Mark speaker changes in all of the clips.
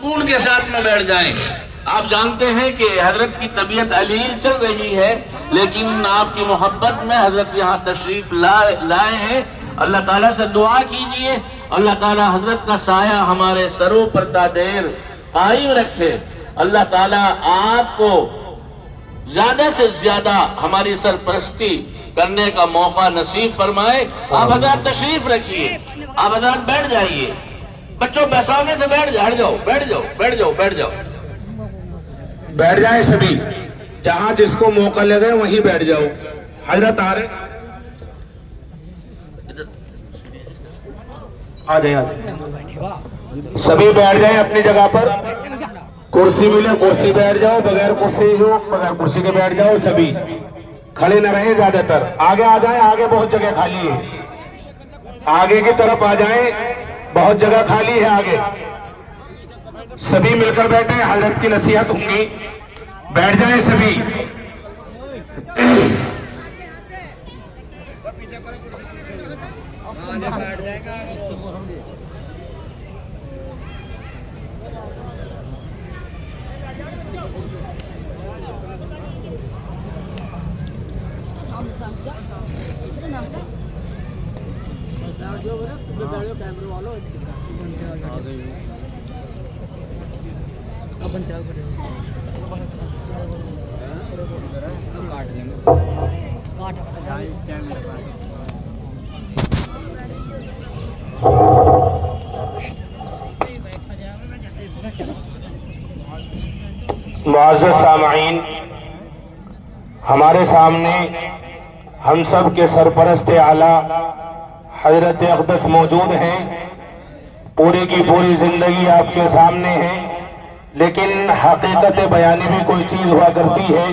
Speaker 1: سکون کے ساتھ میں بیٹھ جائیں۔ آپ جانتے ہیں کہ حضرت کی طبیعت علیل چل رہی ہے، لیکن آپ کی محبت میں حضرت یہاں تشریف لائے ہیں۔ اللہ تعالیٰ سے دعا کیجئے، اللہ تعالیٰ حضرت کا سایہ ہمارے سروں پر تا دیر قائم رکھے۔ اللہ تعالیٰ آپ کو زیادہ سے زیادہ ہماری سرپرستی کرنے کا موقع نصیب فرمائے۔ آپ حضرات تشریف رکھیے، آپ حضرات بیٹھ جائیے۔ بچوں سامنے سے بیٹھ جاؤ، بیٹھ جاؤ، بیٹھ جاؤ، بیٹھ جاؤ۔
Speaker 2: بیٹھ جائیں سبھی، جہاں جس کو موقع لگے وہیں بیٹھ جاؤ۔ حضرت آ رہے، آ جائیں، سبھی بیٹھ جائیں اپنی جگہ پر۔ کرسی ملے کرسی بیٹھ جاؤ، بغیر کرسی ہو بغیر کرسی کے بیٹھ جاؤ۔ سبھی کھڑے نہ رہیں، زیادہ تر آگے آ جائیں، آگے بہت جگہ خالی ہے، آگے کی طرف آ جائیں، بہت جگہ خالی ہے آگے۔ سبھی مل کر بیٹھیں، حضرت کی نصیحت ہوں گی، بیٹھ جائیں سبھی۔ معزز سامعین، ہمارے سامنے ہم سب کے سرپرست اعلیٰ حضرت اقدس موجود ہیں۔ پوری کی پوری زندگی آپ کے سامنے ہے، لیکن حقیقت بیانی بھی کوئی چیز ہوا کرتی ہے۔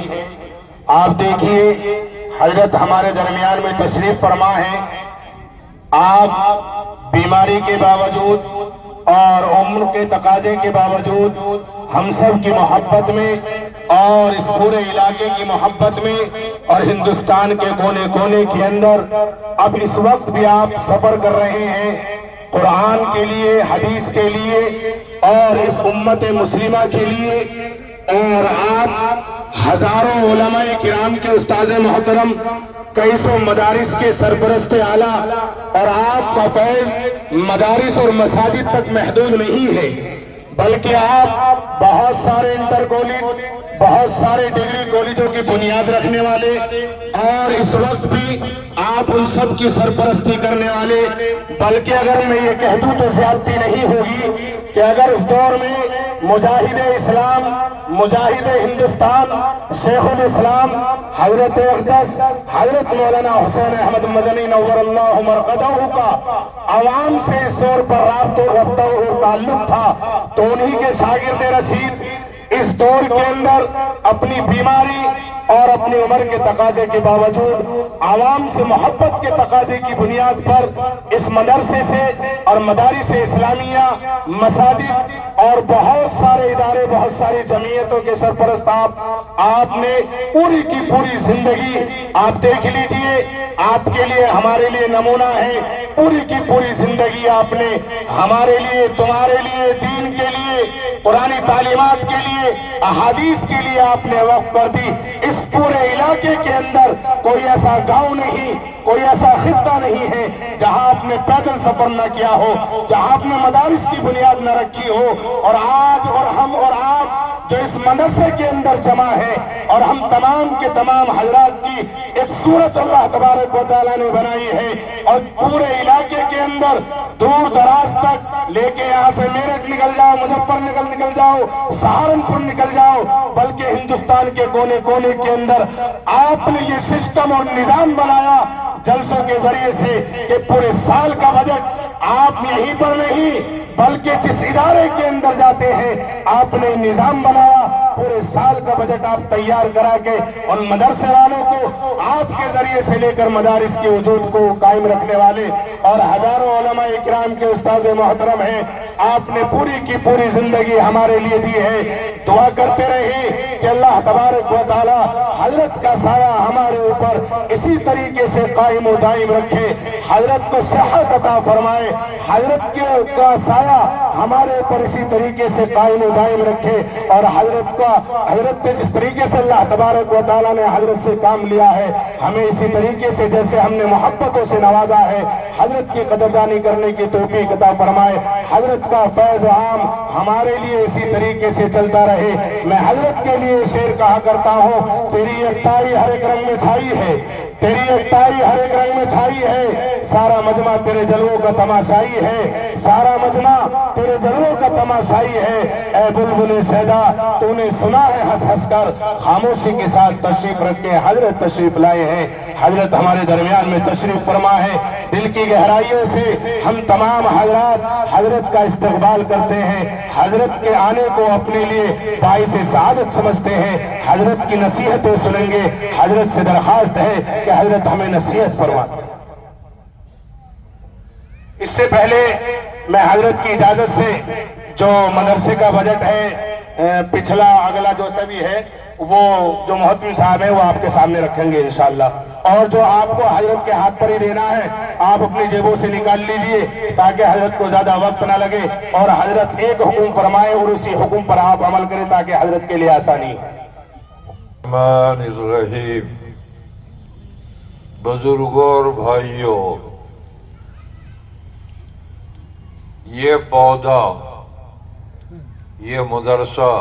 Speaker 2: آپ دیکھیے، حضرت ہمارے درمیان میں تشریف فرما ہے۔ آپ بیماری کے باوجود اور عمر کے تقاضے کے باوجود ہم سب کی محبت میں اور اس پورے علاقے کی محبت میں اور ہندوستان کے کونے کونے کے اندر اب اس وقت بھی آپ سفر کر رہے ہیں قرآن کے لیے، حدیث کے لیے اور اس امت مسلمہ کے لیے۔ اور آپ ہزاروں علماء کرام کے استاذ محترم، کئی سو مدارس کے سرپرست اعلیٰ، اور آپ کا فیض مدارس اور مساجد تک محدود نہیں ہے، بلکہ آپ بہت سارے انٹر کالج، بہت سارے ڈگری کالجوں کی بنیاد رکھنے والے، اور اس وقت بھی آپ ان سب کی سرپرستی کرنے والے۔ بلکہ اگر میں یہ کہہ دوں تو زیادتی نہیں ہوگی کہ اگر اس دور میں مجاہد اسلام، مجاہد ہندوستان، شیخ الاسلام حضرت اقدس حضرت مولانا حسین احمد مدنی نور اللہ مرقدہ کا عوام سے اس طور پر رابطہ اور تعلق تھا، تو انہی کے شاگرد رشید اس دور کے اندر اپنی بیماری اور اپنی عمر کے تقاضے کے باوجود عوام سے محبت کے تقاضے کی بنیاد پر اس مدرسے سے اور مدارس اسلامیہ، مساجد اور بہت سارے ادارے، بہت ساری جمعیتوں کے سرپرست آپ نے پوری کی پوری زندگی آپ دیکھ لیجئے، آپ کے لیے ہمارے لیے نمونہ ہے۔ پوری کی پوری زندگی آپ نے ہمارے لیے، تمہارے لیے، دین کے لیے، قرآنی تعلیمات کے لیے، احادیث کے لیے آپ نے وقف کر دی۔ اس پورے علاقے کے اندر کوئی ایسا گاؤں نہیں، کوئی ایسا خطہ نہیں ہے جہاں آپ نے پیدل سفر نہ کیا ہو، جہاں آپ نے مدارس کی بنیاد نہ رکھی ہو۔ اور آج اور ہم اور آپ جو اس مدرسے کے اندر جمع ہے، اور ہم تمام کے تمام حضرات کی ایک صورت اللہ تبارک و تعالیٰ نے بنائی ہے، اور پورے علاقے کے اندر دور دراز تک لے کے یہاں سے میرٹھ نکل جاؤ، مظفر نکل جاؤ، سہارنپور نکل جاؤ، بلکہ ہندوستان کے کونے کونے کے اندر آپ نے یہ سسٹم اور نظام بنایا جلسوں کے ذریعے سے کہ پورے سال کا بجٹ آپ یہیں پر نہیں بلکہ جس ادارے کے اندر جاتے ہیں آپ نے نظام بنایا، پورے سال کا بجٹ آپ تیار کرا کے ان مدرسے والوں کو آپ کے ذریعے سے لے کر مدارس کے وجود کو قائم رکھنے والے اور ہزاروں علماء اکرام کے استاذ محترم ہیں، آپ نے پوری کی پوری زندگی ہمارے لیے دی ہے۔ دعا کرتے رہے کہ اللہ تبارک و تعالی حضرت کا سایہ ہمارے اوپر اسی طریقے سے قائم و دائم رکھے، حضرت کو صحت عطا فرمائے، حضرت کا سایہ ہمارے اوپر اسی طریقے سے قائم و دائم رکھے، اور حضرت نے جس طریقے سے اللہ تبارک و تعالیٰ نے حضرت سے کام لیا ہے، ہمیں اسی طریقے سے جیسے ہم نے محبتوں سے نوازا ہے، حضرت کی قدردانی کرنے کی توفیق عطا فرمائے۔ حضرت کا فیض عام ہمارے لیے اسی طریقے سے چلتا رہے۔ میں حضرت کے لیے شعر کہا کرتا ہوں، تیری یکتائی ہر ایک رنگ میں چھائی ہے، تیری یکتائی ہر ایک رنگ میں چھائی ہے، سارا مجمع تیرے جلووں کا تماشائی ہے، سارا مجمع تیرے جلووں کا تماشائی ہے۔ اے بلبل شیدا تو نے سنا ہے ہنس ہنس کر، خاموشی کے ساتھ تشریف رکھ کے حضرت تشریف لائے ہیں۔ حضرت ہمارے درمیان میں تشریف فرما ہے۔ دل کی گہرائیوں سے ہم تمام حضرات حضرت کا استقبال کرتے ہیں، حضرت کے آنے کو اپنے لیے باعث سعادت سمجھتے ہیں، حضرت کی نصیحتیں سنیں گے۔ حضرت سے درخواست ہے کہ حضرت ہمیں نصیحت فرمائیں۔ اس سے پہلے میں حضرت کی اجازت سے جو مدرسے کا بجٹ ہے، پچھلا اگلا جو سبھی ہے، وہ جو محترم صاحب ہیں وہ آپ کے سامنے رکھیں گے انشاءاللہ، اور جو آپ کو حضرت کے ہاتھ پر ہی دینا ہے آپ اپنی جیبوں سے نکال لیجئے تاکہ حضرت کو زیادہ وقت نہ لگے، اور حضرت ایک حکم فرمائے اور اسی حکم پر آپ عمل کریں تاکہ حضرت کے لیے آسانی ہے۔
Speaker 3: الرحمن الرحیم۔ بزرگوں اور بھائیوں، یہ پودا، یہ مدرسہ،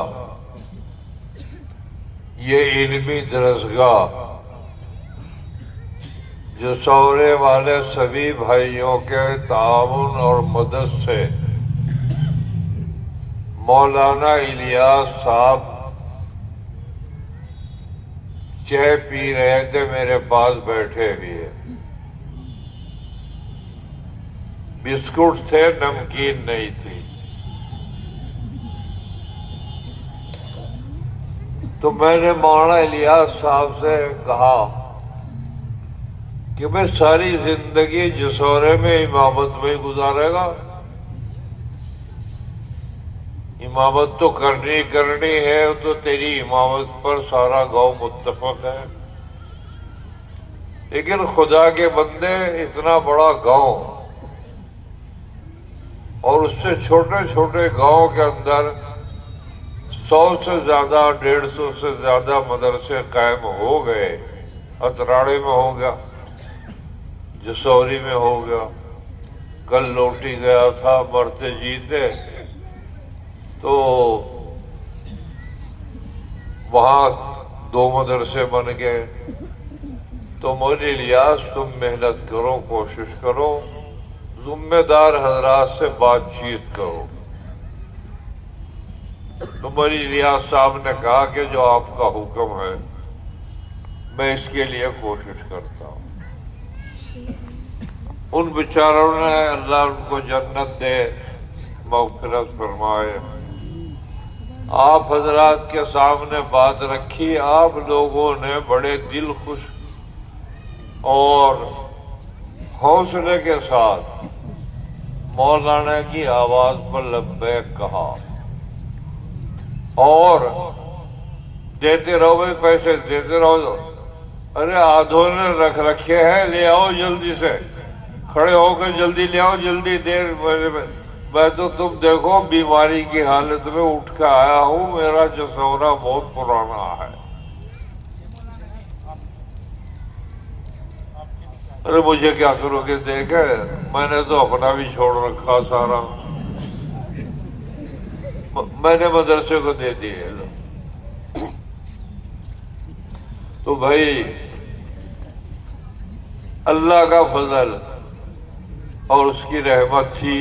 Speaker 3: یہ علمی درسگاہ جسورے والے سبھی بھائیوں کے تعاون اور مدد سے مولانا الیاس صاحب چائے پی رہے تھے، میرے پاس بیٹھے ہوئے، بسکٹ تھے، نمکین نہیں تھی، تو میں نے مولانا الیاس صاحب سے کہا کہ میں ساری زندگی جسورے میں امامت میں ہی گزارے گا، امامت تو کرنی ہے، تو تیری امامت پر سارا گاؤں متفق ہے، لیکن خدا کے بندے اتنا بڑا گاؤں اور اس سے چھوٹے چھوٹے گاؤں کے اندر 100 سے زیادہ 150 سے زیادہ مدرسے قائم ہو گئے، اتراڑے میں ہو گیا، جسوری میں ہو گیا، کل لوٹی گیا تھا، مرتے جیتے، تو وہاں 2 مدرسے بن گئے۔ تو مولانا الیاس تم محنت کرو، کوشش کرو، ذمہ دار حضرات سے بات چیت کرو۔ تو مولانا الیاس صاحب نے کہا کہ جو آپ کا حکم ہے میں اس کے لیے کوشش کرتا ہوں۔ ان بیچاروں نے اللہ ان کو جنت دے، مغفرت فرمائے، آپ حضرات کے سامنے بات رکھی، آپ لوگوں نے بڑے دل خوش اور حوصلے کے ساتھ مولانا کی آواز پر لبیک کہا، اور دیتے رہو بھائی، پیسے دیتے رہو، ارے آدھوں نے رکھ رکھے ہیں، لے آؤ جلدی سے، کھڑے ہو کر جلدی لے آؤ، جلدی دیر، میں تو تم دیکھو بیماری کی حالت میں اٹھ کے آیا ہوں، میرا جسورا بہت پرانا ہے۔ ارے مجھے کیا کرو گے، دیکھے میں نے تو اپنا بھی چھوڑ رکھا سارا، میں نے مدرسے کو دے دیے۔ تو بھائی اللہ کا فضل اور اس کی رحمت تھی،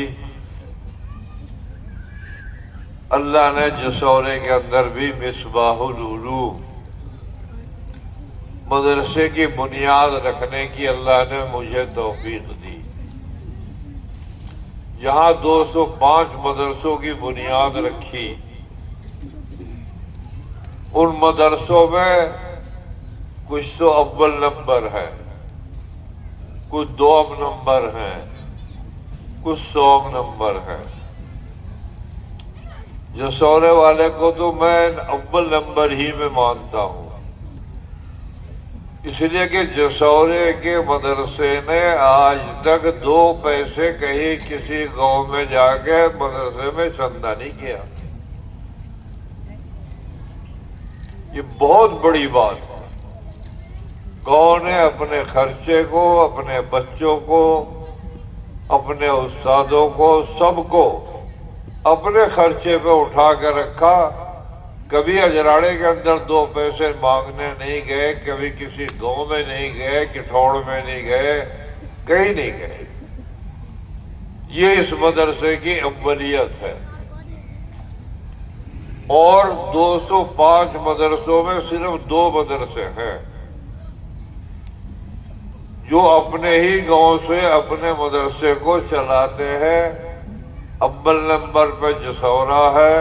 Speaker 3: اللہ نے جسورے کے اندر بھی مصباح العلوم مدرسے کی بنیاد رکھنے کی اللہ نے مجھے توفیق دی۔ جہاں 205 مدرسوں کی بنیاد رکھی، ان مدرسوں میں کچھ تو اول نمبر ہے، کچھ دوم نمبر ہیں، کچھ 100 نمبر ہیں۔ جسورے والے کو تو میں اول نمبر ہی میں مانتا ہوں، اس لیے کہ جسورے کے مدرسے نے آج تک 2 پیسے کہیں کسی گاؤں میں جا کے مدرسے میں چندہ نہیں کیا. یہ بہت بڑی بات ہے. گاؤں نے اپنے خرچے کو، اپنے بچوں کو، اپنے استادوں کو، سب کو اپنے خرچے پہ اٹھا کے رکھا. کبھی اجراڑے کے اندر 2 پیسے مانگنے نہیں گئے، کبھی کسی گاؤں میں نہیں گئے، کٹھوڑ میں نہیں گئے، کہیں نہیں گئے. یہ اس مدرسے کی اولیت ہے. اور 205 مدرسوں میں صرف 2 مدرسے ہیں جو اپنے ہی گاؤں سے اپنے مدرسے کو چلاتے ہیں. اول نمبر پہ جسورا ہے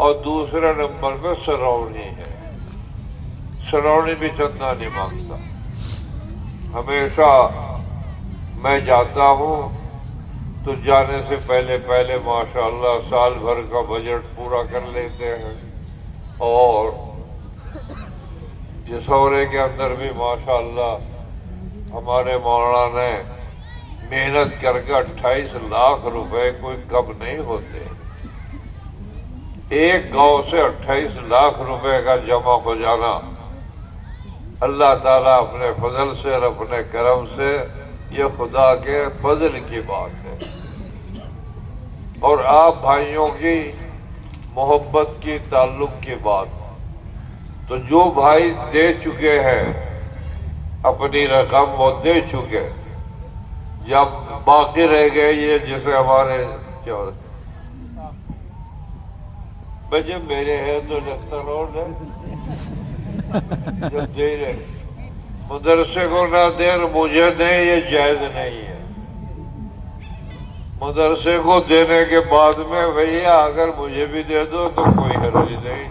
Speaker 3: اور دوسرے نمبر پہ سرونی ہے. سرونی بھی چندہ نہیں مانگتا. ہمیشہ میں جاتا ہوں تو جانے سے پہلے ماشاءاللہ سال بھر کا بجٹ پورا کر لیتے ہیں. اور جسورے کے اندر بھی ماشاءاللہ ہمارے مولانا نے محنت کر کے 28 لاکھ روپے کوئی کم نہیں ہوتے. ایک گاؤں سے 28 لاکھ روپے کا جمع ہو جانا اللہ تعالیٰ اپنے فضل سے اور اپنے کرم سے، یہ خدا کے فضل کی بات ہے. اور آپ بھائیوں کی محبت کی، تعلق کی بات. تو جو بھائی دے چکے ہیں اپنی رقم وہ دے چکے، جب باقی رہ گئے یہ جسے ہمارے بچے میرے ہیں تو لگتا روڈ ہے، جب دے رہے مدرسے کو نہ دیں مجھے دیں، یہ جائز نہیں ہے. مدرسے کو دینے کے بعد میں بھیا اگر مجھے بھی دے دو تو کوئی حرج نہیں.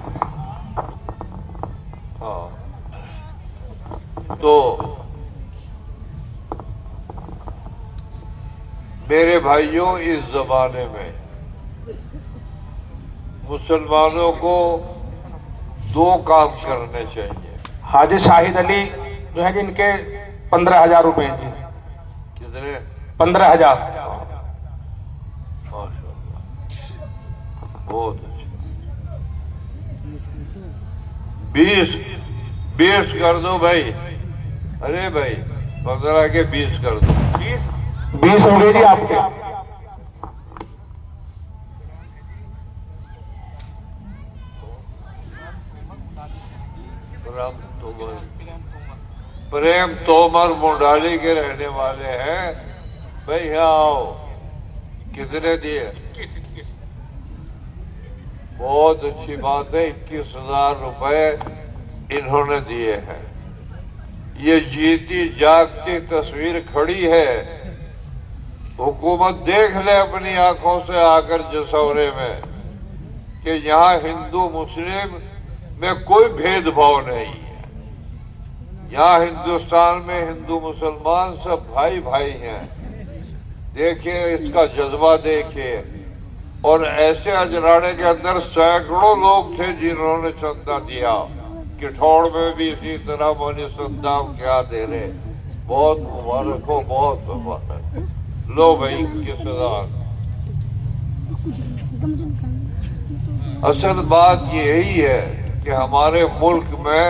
Speaker 3: ہاں تو میرے بھائیوں، اس زمانے میں مسلمانوں کو 2 کام کرنے چاہیے.
Speaker 2: حاجی شاہد علی جو ہے کہ ان کے 15,000 روپے جی.
Speaker 3: کتنے؟
Speaker 2: 15,000.
Speaker 3: بہت اچھا. 20 کر دو بھائی. ارے بھائی 15 کے 20 کر دو.
Speaker 2: 20 ہو گئے جی آپ کے. پریم تومر منڈالی کے رہنے والے ہیں بھائی. یہاں آؤ. کتنے دیے؟ بہت اچھی بات ہے. 21,000 روپے انہوں نے دیے ہیں. یہ جیتی جاگتی تصویر کھڑی ہے. حکومت دیکھ لے اپنی آنکھوں سے آ کر جسورے میں کہ یہاں ہندو مسلم میں کوئی بھید بھاؤ نہیں ہے. یہاں ہندوستان میں ہندو مسلمان سب بھائی بھائی ہیں. دیکھیے اس کا جذبہ دیکھیے. اور ایسے اجراڑے کے اندر سینکڑوں لوگ تھے جنہوں نے چندہ دیا. کٹھوڑ میں بھی اسی طرح مونی صدام کیا دے رہے. بہت مبارک ہو، بہت مبارک. لو بھائی 21,000. اصل بات یہی ہے کہ ہمارے ملک میں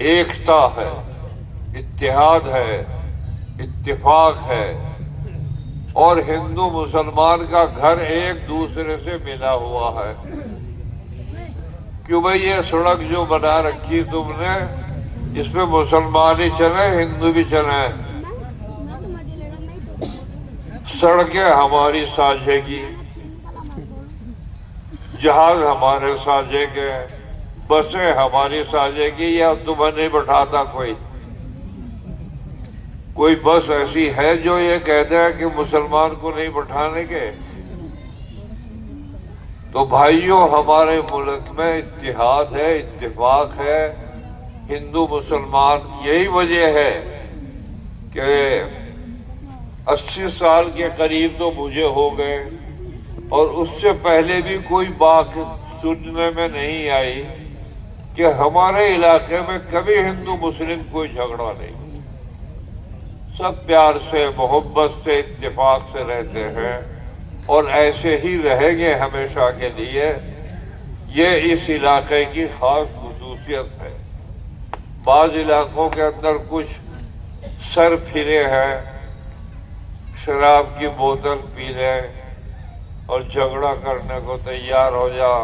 Speaker 2: ایکتا ہے، اتحاد ہے، اتفاق ہے. اور ہندو مسلمان کا گھر ایک دوسرے سے ملا ہوا ہے. کیوں بھائی یہ سڑک جو بنا رکھی تم نے اس پہ مسلمان ہی چلے ہندو بھی چلے؟ سڑکیں ہماری ساجھے کی، جہاز ہمارے ساجھے کے، بسیں ہماری ساجھے کی. یا تمہیں نہیں بٹھاتا کوئی بس ایسی ہے جو یہ کہتا ہے کہ مسلمان کو نہیں بٹھانے کے؟ تو بھائیوں ہمارے ملک میں اتحاد ہے، اتفاق ہے. ہندو مسلمان یہی وجہ ہے کہ 80 سال کے قریب تو مجھے ہو گئے اور اس سے پہلے بھی کوئی بات سننے میں نہیں آئی
Speaker 3: کہ ہمارے علاقے میں کبھی ہندو مسلم کوئی جھگڑا نہیں، سب پیار سے محبت سے اتفاق سے رہتے ہیں اور ایسے ہی رہیں گے ہمیشہ کے لیے۔ یہ اس علاقے کی خاص خصوصیت ہے۔ بعض علاقوں کے اندر کچھ سر پھرے ہیں، شراب کی بوتل پی لیں اور جھگڑا کرنے کو تیار ہو جا،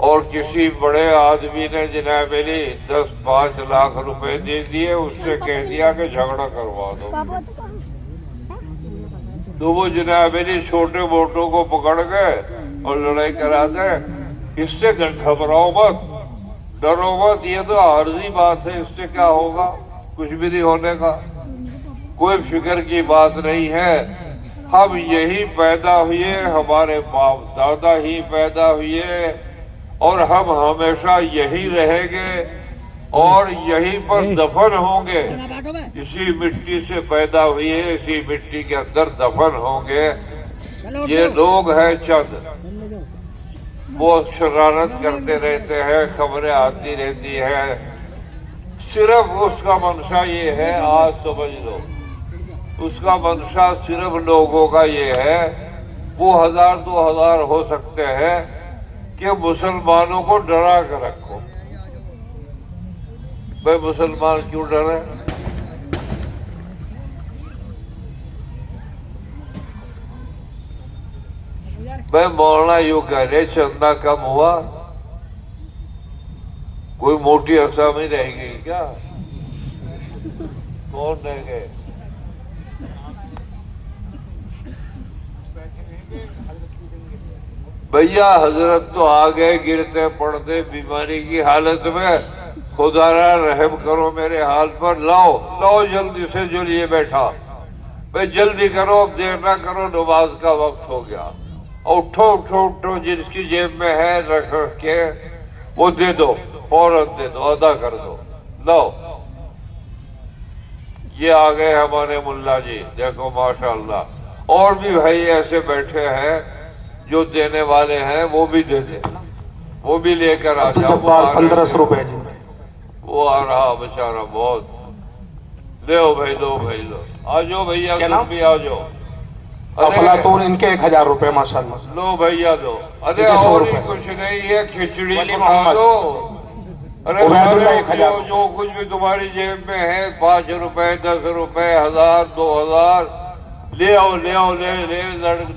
Speaker 3: اور کسی بڑے آدمی نے جناب علی 10-5 لاکھ روپے دے دیے، اس سے کہہ دیا کہ جھگڑا کروا دو، تو وہ جناب علی چھوٹے موٹوں کو پکڑ گئے اور لڑائی کرا دیں۔ اس سے گھبراؤ مت، ڈرو مت، یہ تو عارضی بات ہے، اس سے کیا ہوگا، کچھ بھی نہیں ہونے کا، کوئی فکر کی بات نہیں ہے۔ ہم یہی پیدا ہوئے، ہمارے باپ دادا ہی پیدا ہوئے، اور ہم ہمیشہ یہی رہیں گے اور یہیں پر دفن ہوں گے۔ اسی مٹی سے پیدا ہوئے، اسی مٹی کے اندر دفن ہوں گے۔ یہ لوگ ہیں چند، وہ شرارت کرتے رہتے ہیں، خبریں آتی رہتی ہیں، صرف اس کا منشا یہ ہے، آج سمجھ لو، اس کا منشا صرف لوگوں کا یہ ہے، وہ 1000-2000 ہو سکتے ہیں کہ مسلمانوں کو ڈرا کر رکھو۔ بھائی مسلمان کیوں ڈرے؟ بھائی مولانا یوں کہہ رہے چندہ کم ہوا، کوئی موٹی اسامی رہ گئی کیا؟ کون رہ گئے؟ بھیا حضرت تو آ گئے گرتے پڑتے بیماری کی حالت میں، خدا را رحم کرو میرے حال پر، لاؤ جلدی سے جو لیے بیٹھا، بھائی جلدی کرو، اب دیر نہ کرو، نماز کا وقت ہو گیا، اٹھو، جس کی جیب میں ہے رکھ کے وہ دے دو، فوراً دے دو، ادا کر دو، لاؤ۔ یہ آ گئے ہمارے ملا جی، دیکھو ماشاءاللہ، اور بھی بھائی ایسے بیٹھے ہیں جو دینے والے ہیں، وہ بھی دے دیں، وہ بھی لے کر آ جاؤ۔
Speaker 2: 1500 روپے جی،
Speaker 3: وہ آ رہا بیچارہ بہت، لو بھائی، لو، آ جاؤ بھیا، تم بھی آ جاؤ۔
Speaker 2: افلاطون ان کے 1000 روپے ماشاءاللہ،
Speaker 3: لو بھیا لو، ارے اور ہی کچھ نہیں ہے، کھچڑی بنا دو، ارے جو کچھ بھی تمہاری جیب میں ہے، 5 روپے 10 روپے 1000 2000 لے آؤ،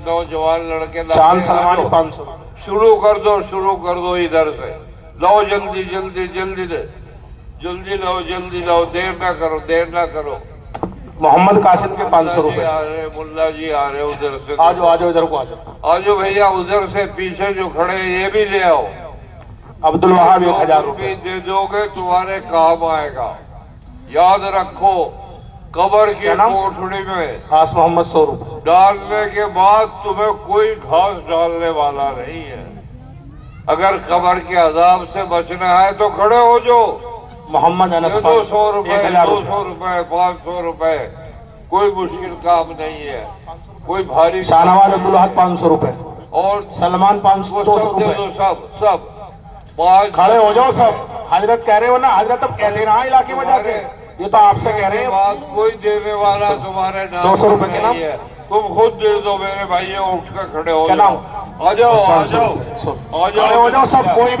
Speaker 3: نوجوان لڑکے،
Speaker 2: چاند سلمانی 500،
Speaker 3: شروع کر دو ادھر سے، لاؤ جلدی لاؤ، دیر نہ کرو۔
Speaker 2: محمد قاسم کے 500 روپے،
Speaker 3: ملا جی آ رہے ادھر سے،
Speaker 2: آ جاؤ ادھر کو
Speaker 3: آ جاؤ بھیا، ادھر سے پیچھے جو کھڑے ہیں یہ بھی لے آؤ۔
Speaker 2: عبد الوہاب 1000 روپے
Speaker 3: دے دو گے تمہارے کام آئے گا، یاد رکھو، قبر کی کوٹھڑی میں
Speaker 2: خاص محمد 100 روپے،
Speaker 3: ڈالنے کے بعد تمہیں کوئی گھاس ڈالنے والا نہیں ہے، اگر قبر کے عذاب سے بچنا ہے تو کھڑے ہو جاؤ۔
Speaker 2: محمد انس
Speaker 3: 200 روپے
Speaker 2: 1000
Speaker 3: روپے 500 روپے، کوئی مشکل کام نہیں ہے، کوئی بھاری
Speaker 2: شاہنواز عبدالحق 500 روپے،
Speaker 3: اور
Speaker 2: سلمان 500 200 روپے،
Speaker 3: سب 5
Speaker 2: کھڑے ہو جاؤ سب، حضرت کہہ رہے ہو نا، حضرت اب کہتے ہیں علاقے میں جاتے ہیں، یہ تو آپ سے کہہ رہے ہیں،
Speaker 3: بات کوئی دینے والا تمہارے نام
Speaker 2: 200 روپے کے نام،
Speaker 3: تم خود دے دو میرے بھائی، اٹھ کر کھڑے ہو
Speaker 2: کیا
Speaker 3: جاؤ،
Speaker 2: نام؟
Speaker 3: آ جاؤ،
Speaker 2: کھڑے ہو جاؤ سب، کوئی بھی